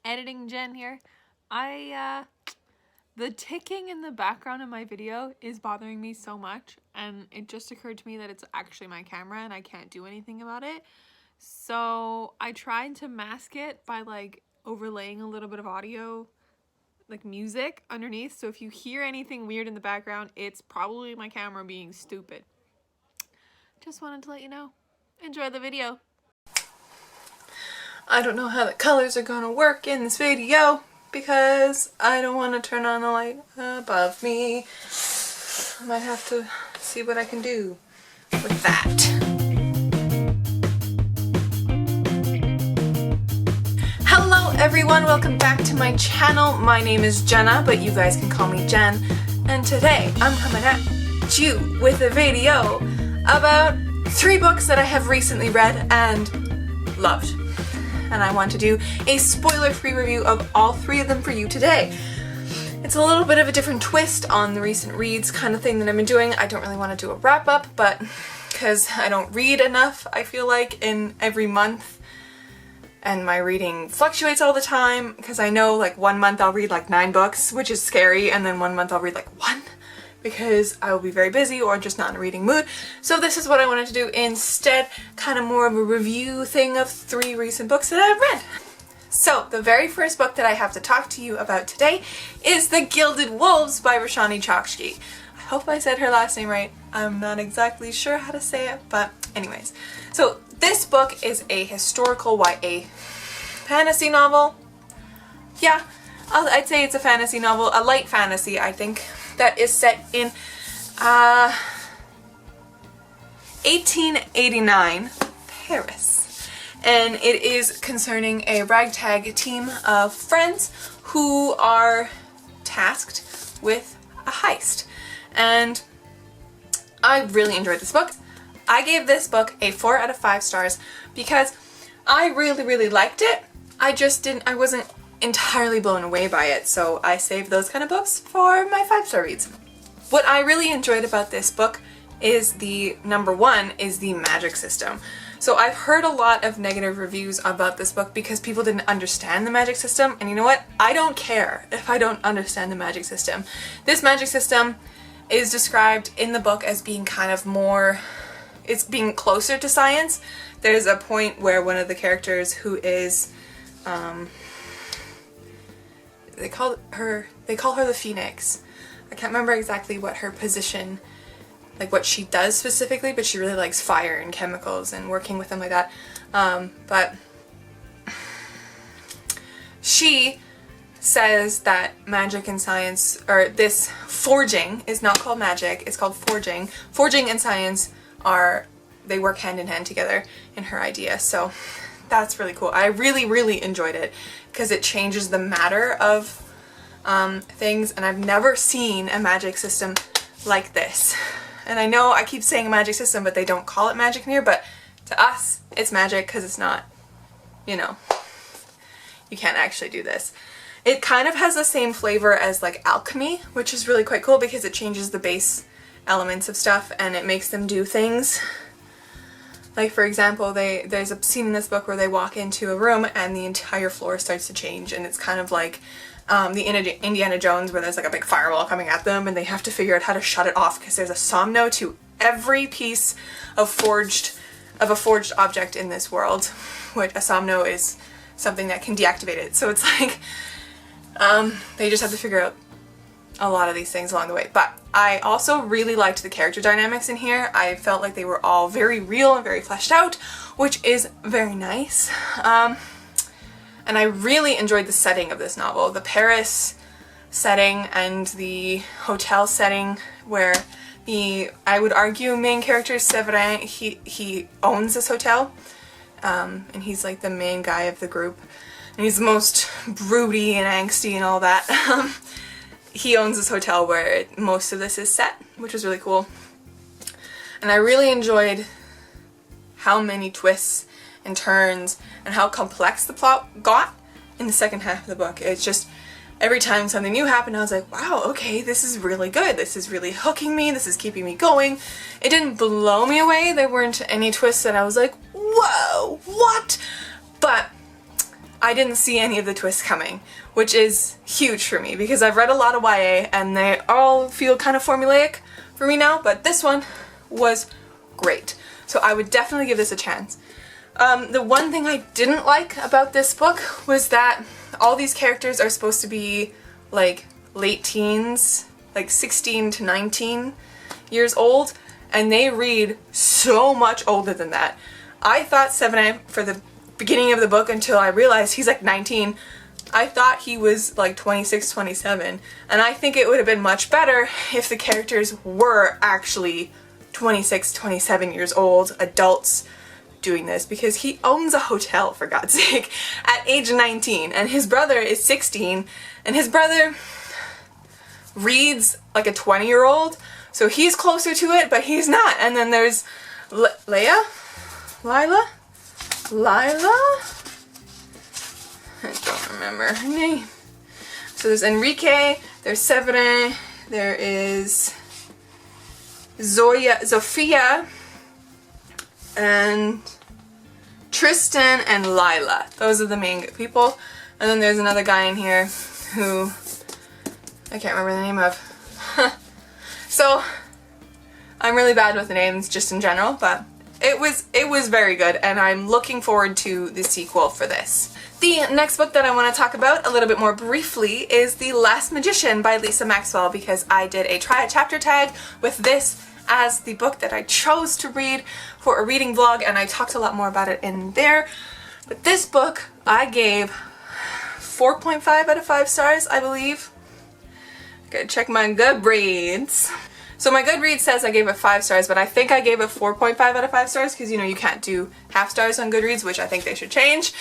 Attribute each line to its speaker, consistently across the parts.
Speaker 1: Editing Jen here. The ticking in the background of my video is bothering me so much, and it just occurred to me that it's actually my camera and I can't do anything about it. So I tried to mask it by like overlaying a little bit of audio, like music underneath. So if you hear anything weird in the background, it's probably my camera being stupid. Just wanted to let you know. Enjoy the video. I don't know how the colors are gonna work in this video because I don't want to turn on the light above me. I might have to see what I can do with that. Hello everyone, welcome back to my channel. My name is Jenna, but you guys can call me Jen. And today I'm coming at you with a video about 3 books that I have recently read and loved. And I want to do a spoiler-free review of all 3 of them for you today. It's a little bit of a different twist on the recent reads kind of thing that I've been doing. I don't really want to do a wrap-up, but because I don't read enough, I feel like, in every month, and my reading fluctuates all the time, because I know like 1 month I'll read like 9 books, which is scary, and then 1 month I'll read like 1, because I will be very busy or just not in a reading mood. So this is what I wanted to do instead, kind of more of a review thing of 3 recent books that I've read. So the very first book that I have to talk to you about today is The Gilded Wolves by Roshani Chokshi. I hope I said her last name right. I'm not exactly sure how to say it, but anyways. So this book is a historical YA fantasy novel. Yeah, I'd say it's a fantasy novel, a light fantasy, I think, that is set in 1889 Paris, and it is concerning a ragtag team of friends who are tasked with a heist. And I really enjoyed this book. I gave this book a 4 out of 5 stars because I really liked it. I wasn't entirely blown away by it, so I saved those kind of books for my 5-star reads. What I really enjoyed about this book is number 1 is the magic system. So I've heard a lot of negative reviews about this book because people didn't understand the magic system, and you know what? I don't care if I don't understand the magic system. This magic system is described in the book as being kind of more, it's being closer to science. There's a point where one of the characters who is they call her the Phoenix. I can't remember exactly what her position, like what she does specifically, but she really likes fire and chemicals and working with them like that. But she says that magic and science, or this forging, is not called magic, it's called forging. Forging and science they work hand in hand together in her idea. So that's really cool. I really enjoyed it because it changes the matter of things, and I've never seen a magic system like this. And I know I keep saying a magic system, but they don't call it magic in here, but to us it's magic because it's not, you know, you can't actually do this. It kind of has the same flavor as like alchemy, which is really quite cool because it changes the base elements of stuff and it makes them do things. Like, for example, there's a scene in this book where they walk into a room and the entire floor starts to change, and it's kind of like the Indiana Jones, where there's like a big firewall coming at them and they have to figure out how to shut it off because there's a somno to every piece of a forged object in this world, which a somno is something that can deactivate it. So it's like they just have to figure out a lot of these things along the way. But I also really liked the character dynamics in here. I felt like they were all very real and very fleshed out, which is very nice. And I really enjoyed the setting of this novel. The setting and the hotel setting, where I would argue, main character Severin, he owns this hotel, and he's like the main guy of the group, and he's the most broody and angsty and all that. He owns this hotel where most of this is set, which was really cool. And I really enjoyed how many twists and turns and how complex the plot got in the second half of the book. It's just every time something new happened, I was like, wow, okay, this is really good. This is really hooking me. This is keeping me going. It didn't blow me away. There weren't any twists that I was like, whoa, what? But I didn't see any of the twists coming, which is huge for me because I've read a lot of YA and they all feel kind of formulaic for me now, but this one was great. So I would definitely give this a chance. The one thing I didn't like about this book was that all these characters are supposed to be like late teens, like 16 to 19 years old, and they read so much older than that. I thought 7A for the beginning of the book until I realized he's like 19. I thought he was like 26, 27, and I think it would have been much better if the characters were actually 26, 27 years old, adults doing this, because he owns a hotel, for God's sake, at age 19, and his brother is 16, and his brother reads like a 20-year-old, so he's closer to it, but he's not. And then there's Lila? I don't remember her name. So there's Enrique, there's Severin, there is Zofia, and Tristan and Lila. Those are the main people. And then there's another guy in here who I can't remember the name of. So I'm really bad with the names just in general, but it was very good, and I'm looking forward to the sequel for this. The next book that I want to talk about a little bit more briefly is The Last Magician by Lisa Maxwell, because I did a try a chapter tag with this as the book that I chose to read for a reading vlog, and I talked a lot more about it in there. But this book I gave 4.5 out of 5 stars, I believe. Gotta check my Goodreads. So my Goodreads says I gave it 5 stars, but I think I gave it 4.5 out of 5 stars because, you know, you can't do half stars on Goodreads, which I think they should change.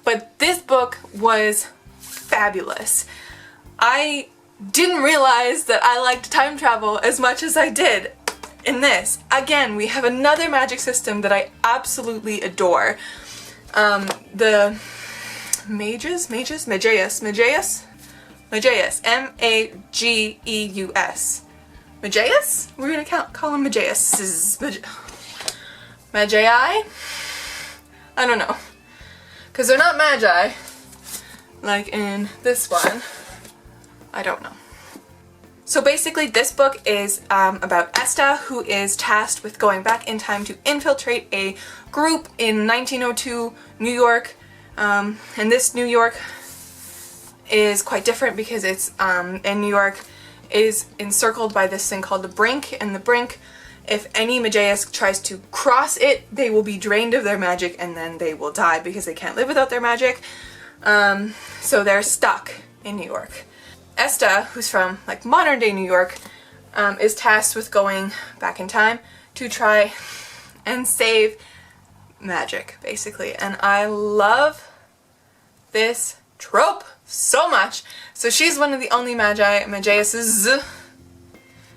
Speaker 1: But this book was fabulous. I didn't realize that I liked time travel as much as I did in this. Again, we have another magic system that I absolutely adore. The Magus, M-A-G-E-U-S. Mageus? We're gonna call him Mageus. Magi? I don't know. Because they're not magi, like in this one. I don't know. So basically this book is about Esta, who is tasked with going back in time to infiltrate a group in 1902 New York. And this New York is quite different because it's in New York is encircled by this thing called the Brink, and the Brink, if any Mageus tries to cross it, they will be drained of their magic and then they will die because they can't live without their magic. So they're stuck in New York. Esta, who's from like modern day New York, is tasked with going back in time to try and save magic, basically. And I love this trope so much. So she's one of the only Mageuses,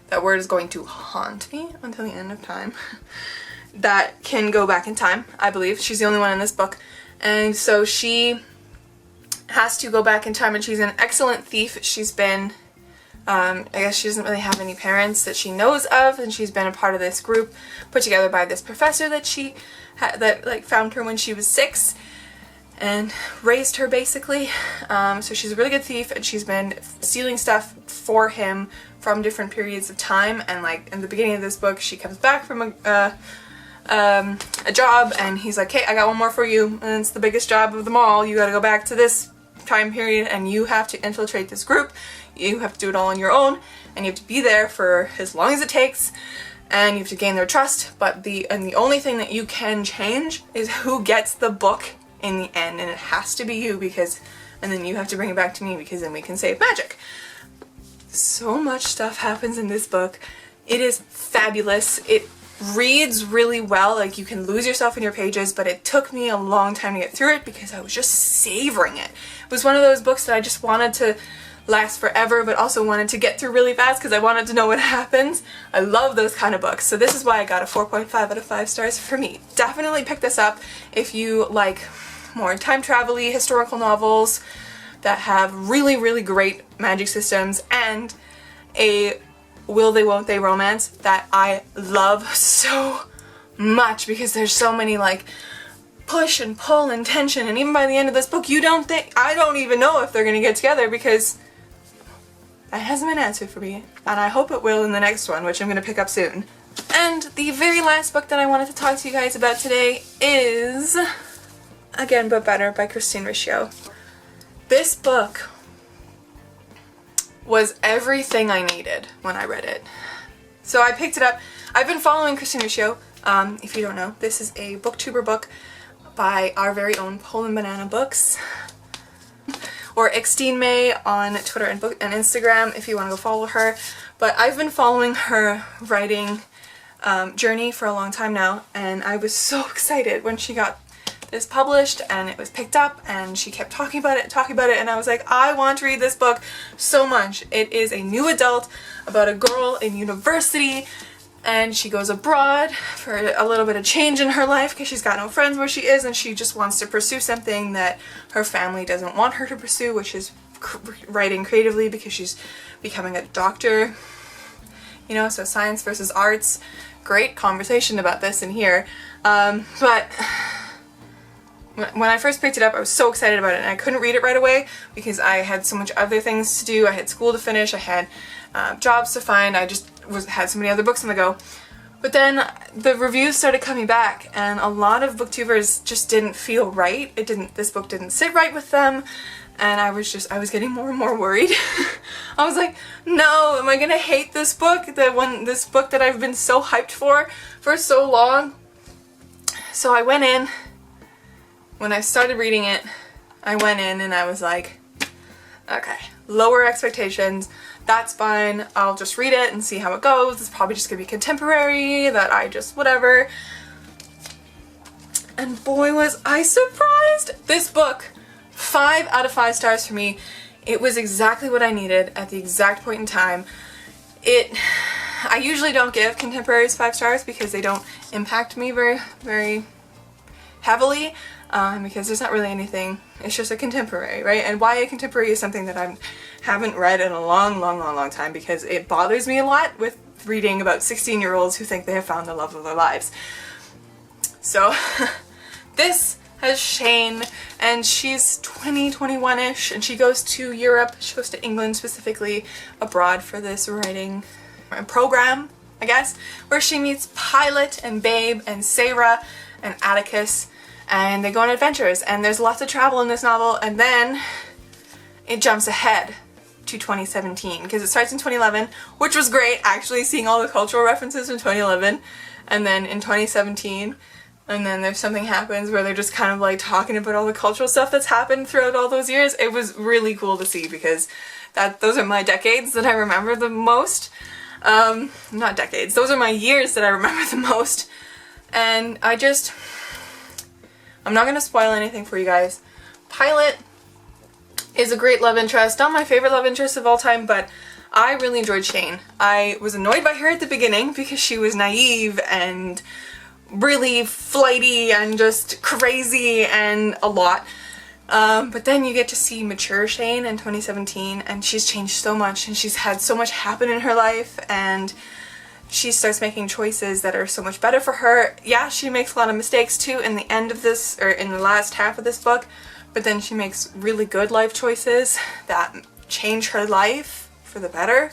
Speaker 1: that word is going to haunt me until the end of time, that can go back in time, I believe. She's the only one in this book. And so she has to go back in time, and she's an excellent thief. She's been, I guess she doesn't really have any parents that she knows of, and she's been a part of this group put together by this professor that she that like found her when she was 6 and raised her, basically. So she's a really good thief, and she's been stealing stuff for him from different periods of time. And like in the beginning of this book, she comes back from a job, and he's like, hey, I got one more for you, and it's the biggest job of them all. You gotta go back to this time period, and you have to infiltrate this group. You have to do it all on your own, and you have to be there for as long as it takes, and you have to gain their trust. But the only thing that you can change is who gets the book in the end, and it has to be you, because, and then you have to bring it back to me, because then we can save magic. So much stuff happens in this book. It is fabulous. It reads really well, like you can lose yourself in your pages, but it took me a long time to get through it because I was just savoring it. It was one of those books that I just wanted to last forever, but also wanted to get through really fast because I wanted to know what happens. I love those kind of books. So this is why I got a 4.5 out of 5 stars for me. Definitely pick this up if you like more time travel-y historical novels that have really, really great magic systems and a will they, won't they romance that I love so much, because there's so many like push and pull and tension, and even by the end of this book I don't even know if they're gonna get together, because that hasn't been answered for me, and I hope it will in the next one, which I'm gonna pick up soon. And the very last book that I wanted to talk to you guys about today is Again But Better by Christine Riccio. This book was everything I needed when I read it. So I picked it up. I've been following Christine Riccio. If you don't know, this is a booktuber book by our very own Poland Banana Books, or Xtine May on Twitter and Instagram if you want to go follow her. But I've been following her writing journey for a long time now, and I was so excited when she got this published and it was picked up, and she kept talking about it, and I was like, I want to read this book so much. It is a new adult about a girl in university, and she goes abroad for a little bit of change in her life because she's got no friends where she is, and she just wants to pursue something that her family doesn't want her to pursue, which is writing creatively, because she's becoming a doctor. You know, so science versus arts. Great conversation about this in here. But when I first picked it up, I was so excited about it, and I couldn't read it right away because I had so much other things to do. I had school to finish, I had jobs to find, I just had so many other books on the go. But then the reviews started coming back, and a lot of booktubers just didn't feel right. This book didn't sit right with them, and I was getting more and more worried. I was like, no, am I gonna hate this book? This book that I've been so hyped for so long. So I went in. When I started reading it, I went in and I was like, okay, lower expectations, that's fine, I'll just read it and see how it goes. It's probably just gonna be contemporary, that I just whatever. And boy was I surprised! This book, 5 out of 5 stars for me. It was exactly what I needed at the exact point in time. I usually don't give contemporaries 5 stars because they don't impact me very heavily. Because there's not really anything, it's just a contemporary, right? And why a contemporary is something that I haven't read in a long time, because it bothers me a lot with reading about 16-year-olds who think they have found the love of their lives. So this has Shane, and she's 21-ish, and she goes to Europe, she goes to England specifically, abroad for this writing program, I guess, where she meets Pilot and Babe and Sarah and Atticus, and they go on adventures, and there's lots of travel in this novel, and then it jumps ahead to 2017, because it starts in 2011, which was great, actually seeing all the cultural references from 2011, and then in 2017, and then there's something happens where they're just kind of like talking about all the cultural stuff that's happened throughout all those years. It was really cool to see, because those are my decades that I remember the most. Not decades, those are my years that I remember the most, and I'm not going to spoil anything for you guys. Pilot is a great love interest. Not my favorite love interest of all time, but I really enjoyed Shane. I was annoyed by her at the beginning because she was naive and really flighty and just crazy and a lot. But then you get to see mature Shane in 2017, and she's changed so much, and she's had so much happen in her life, and she starts making choices that are so much better for her. Yeah, she makes a lot of mistakes too in the end of this, or in the last half of this book, but then she makes really good life choices that change her life for the better.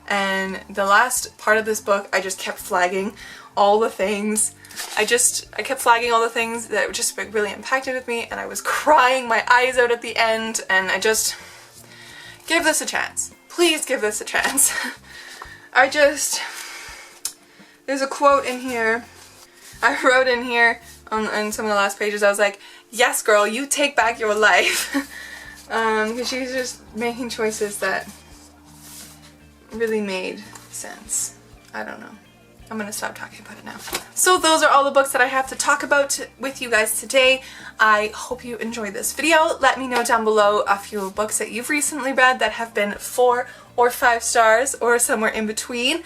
Speaker 1: And the last part of this book, I just kept flagging all the things. I kept flagging all the things that just really impacted with me, and I was crying my eyes out at the end, and I just, give this a chance. Please give this a chance. There's a quote in here, I wrote in here on some of the last pages, I was like, yes girl, you take back your life. Because she's just making choices that really made sense. I don't know. I'm gonna stop talking about it now. So those are all the books that I have to talk about with you guys today. I hope you enjoyed this video. Let me know down below a few books that you've recently read that have been 4 or 5 stars or somewhere in between,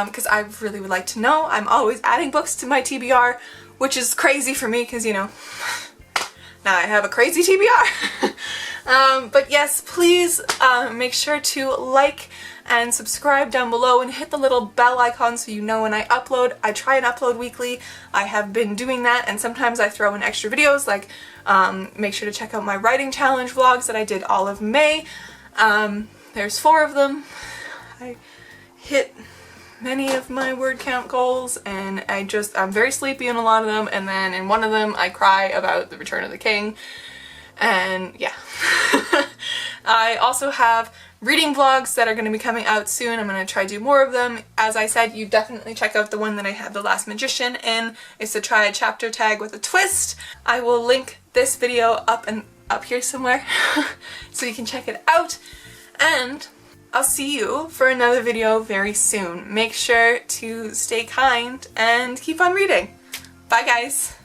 Speaker 1: because I really would like to know. I'm always adding books to my TBR, which is crazy for me because, you know, now I have a crazy TBR. But yes, please make sure to like and subscribe down below and hit the little bell icon so you know when I upload. I try and upload weekly. I have been doing that, and sometimes I throw in extra videos, like make sure to check out my writing challenge vlogs that I did all of May. There's 4 of them. I hit many of my word count goals, and I'm very sleepy in a lot of them, and then in one of them I cry about the Return of the King, and yeah. I also have reading vlogs that are going to be coming out soon. I'm going to try to do more of them. As I said, you definitely check out the one that I have The Last Magician in. It's a try a chapter tag with a twist. I will link this video up here somewhere so you can check it out, and I'll see you for another video very soon. Make sure to stay kind and keep on reading. Bye guys!